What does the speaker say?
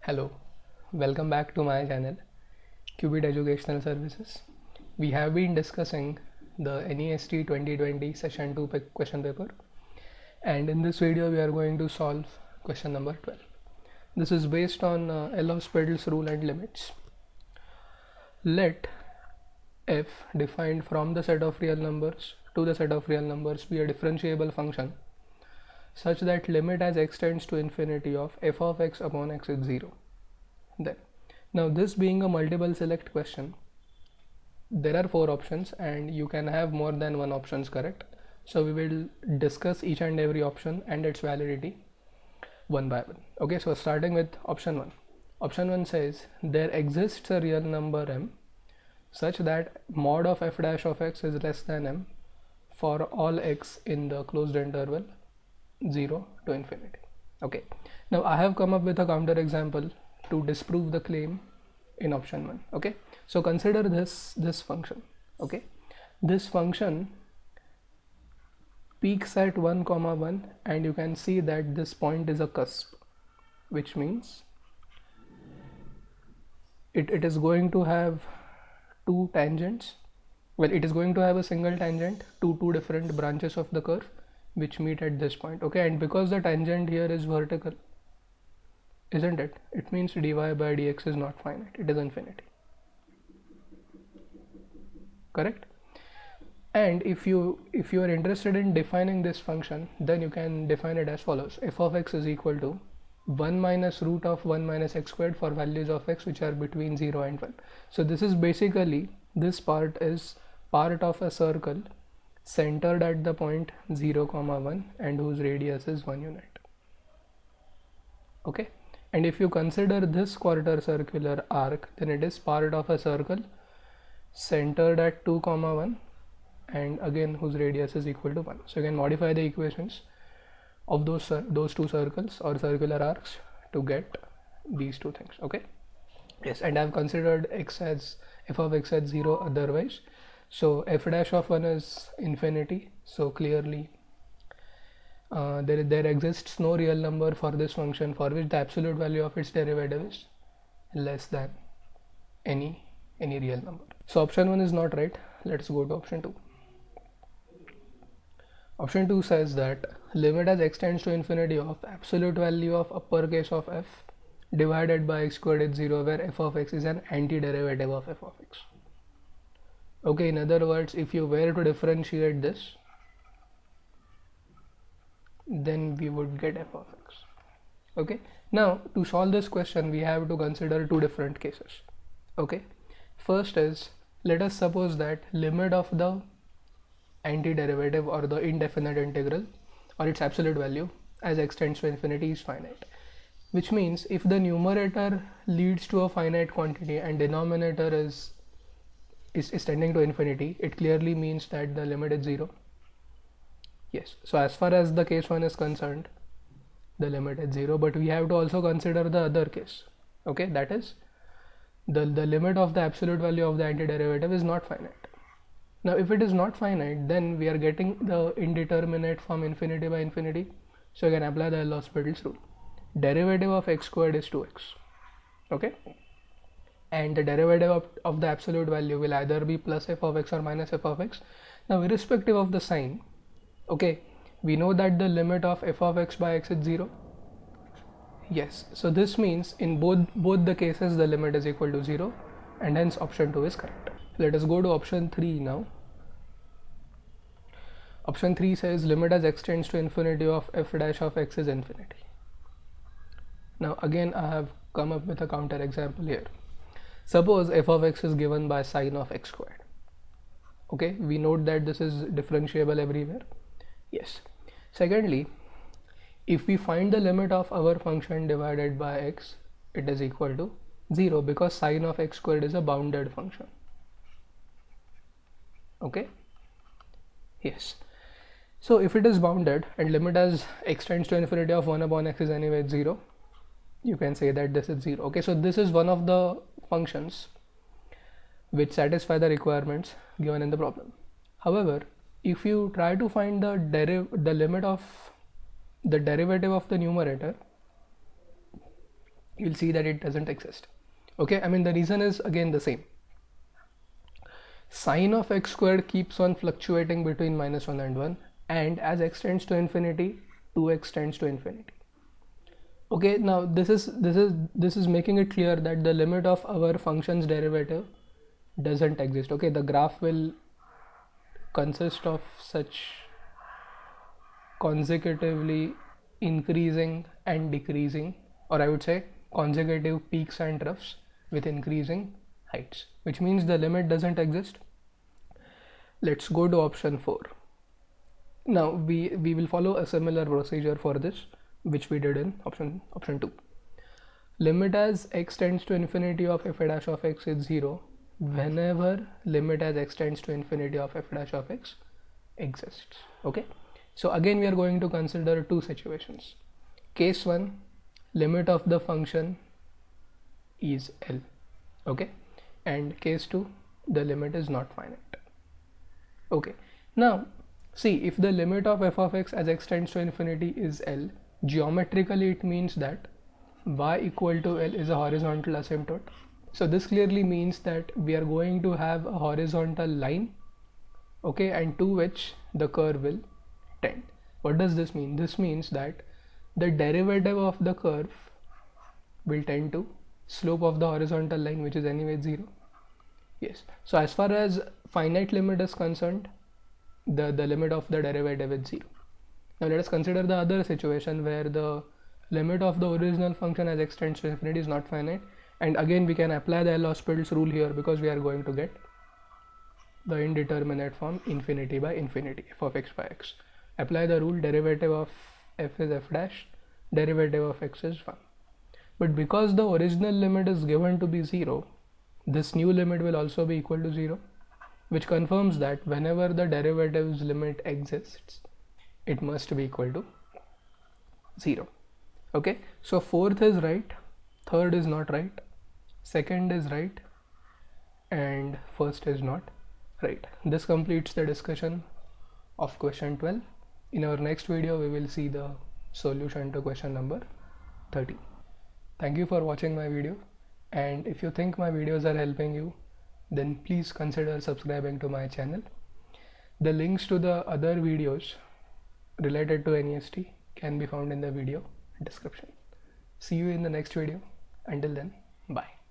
Hello, welcome back to my channel Qubit Educational Services. We have been discussing the NEST 2020 session 2 question paper, and in this video we are going to solve question number 12. This is based on L'Hospital's rule and limits. Let f defined from the set of real numbers to the set of real numbers be a differentiable function such that limit as x tends to infinity of f of x upon x is 0. Then, now this being a multiple select question, there are 4 options and you can have more than one options correct. So we will discuss each and every option and its validity one by one. Okay, so starting with option 1. Option 1 says there exists a real number m such that mod of f dash of x is less than m for all x in the closed interval 0 to infinity. Okay, now I have come up with a counter example to disprove the claim in option 1. Okay, so consider this function. Okay, this function peaks at 1 comma 1 and you can see that this point is a cusp, which means it is going to have two tangents. Well, it is going to have a single tangent to two different branches of the curve which meet at this point. Okay, and because the tangent here is vertical, isn't it? It means dy by dx is not finite, it is infinity. Correct? And if you are interested in defining this function, then you can define it as follows: f of x is equal to 1 minus root of 1 minus x squared for values of x which are between 0 and 1. So this is basically, this part is part of a circle centered at the point 0 comma 1 and whose radius is 1 unit. Okay, and if you consider this quarter circular arc, then it is part of a circle centered at 2 comma 1 and again whose radius is equal to 1. So you can modify the equations of those two circles or circular arcs to get these two things. Okay, yes, and I've considered x as f of x at 0 otherwise. So f dash of 1 is infinity, so clearly there exists no real number for this function for which the absolute value of its derivative is less than any real number. So option 1 is not right. Let's go to option 2. Option 2 says that limit as x tends to infinity of absolute value of uppercase of f divided by x squared is 0, where f of x is an antiderivative of f of x. Okay, in other words, if you were to differentiate this, then we would get f of x. Okay, now to solve this question we have to consider two different cases. Okay, first is, let us suppose that limit of the antiderivative or the indefinite integral or its absolute value as x tends to infinity is finite, which means if the numerator leads to a finite quantity and denominator is tending to infinity, it clearly means that the limit is 0. Yes, so as far as the case 1 is concerned, the limit is 0, but we have to also consider the other case. Okay, that is the limit of the absolute value of the antiderivative is not finite. Now if it is not finite, then we are getting the indeterminate form infinity by infinity, so you can apply the L'Hospital's rule. Derivative of x squared is 2x. Okay, and the derivative of the absolute value will either be plus f of x or minus f of x. Now irrespective of the sign, okay, we know that the limit of f of x by x is 0. Yes, so this means in both the cases the limit is equal to 0 and hence option 2 is correct. Let us go to option 3 now. Option 3 says limit as x tends to infinity of f dash of x is infinity. Now again I have come up with a counter example here. Suppose f of x is given by sine of x squared. Okay, we note that this is differentiable everywhere. Yes. Secondly, if we find the limit of our function divided by x, it is equal to 0 because sine of x squared is a bounded function. Okay, yes, so if it is bounded and limit as x tends to infinity of 1 upon x is anyway 0, you can say that this is 0. Okay, so this is one of the functions which satisfy the requirements given in the problem. However, if you try to find the limit of the derivative of the numerator, you'll see that it doesn't exist. Okay, I mean the reason is again the same. Sine of x squared keeps on fluctuating between -1 and 1, and as x tends to infinity, 2x tends to infinity. Okay, now this is making it clear that the limit of our function's derivative doesn't exist. Okay, the graph will consist of such consecutively increasing and decreasing, or I would say consecutive peaks and troughs with increasing heights, which means the limit doesn't exist. Let's go to option 4. Now we will follow a similar procedure for this which we did in option 2. Limit as x tends to infinity of f dash of x is 0 whenever limit as x tends to infinity of f dash of x exists. Okay, so again we are going to consider two situations. Case 1, limit of the function is L. Okay, and case 2, the limit is not finite. Okay, now see, if the limit of f of x as x tends to infinity is L, geometrically it means that y equal to L is a horizontal asymptote. So this clearly means that we are going to have a horizontal line, okay, and to which the curve will tend. What does this mean? This means that the derivative of the curve will tend to slope of the horizontal line, which is anyway 0. Yes, so as far as finite limit is concerned, the limit of the derivative is 0. Now let us consider the other situation where the limit of the original function as x tends to infinity is not finite, and again we can apply the L'Hospital's rule here because we are going to get the indeterminate form infinity by infinity, f of x by x. Apply the rule, derivative of f is f dash, derivative of x is 1. But because the original limit is given to be 0, this new limit will also be equal to 0, which confirms that whenever the derivative's limit exists, it must be equal to 0. Okay, so fourth is right, third is not right, second is right, and first is not right. This completes the discussion of question 12. In our next video, we will see the solution to question number 13. Thank you for watching my video, and if you think my videos are helping you, then please consider subscribing to my channel. The links to the other videos related to NEST can be found in the video description. See you in the next video. Until then, bye.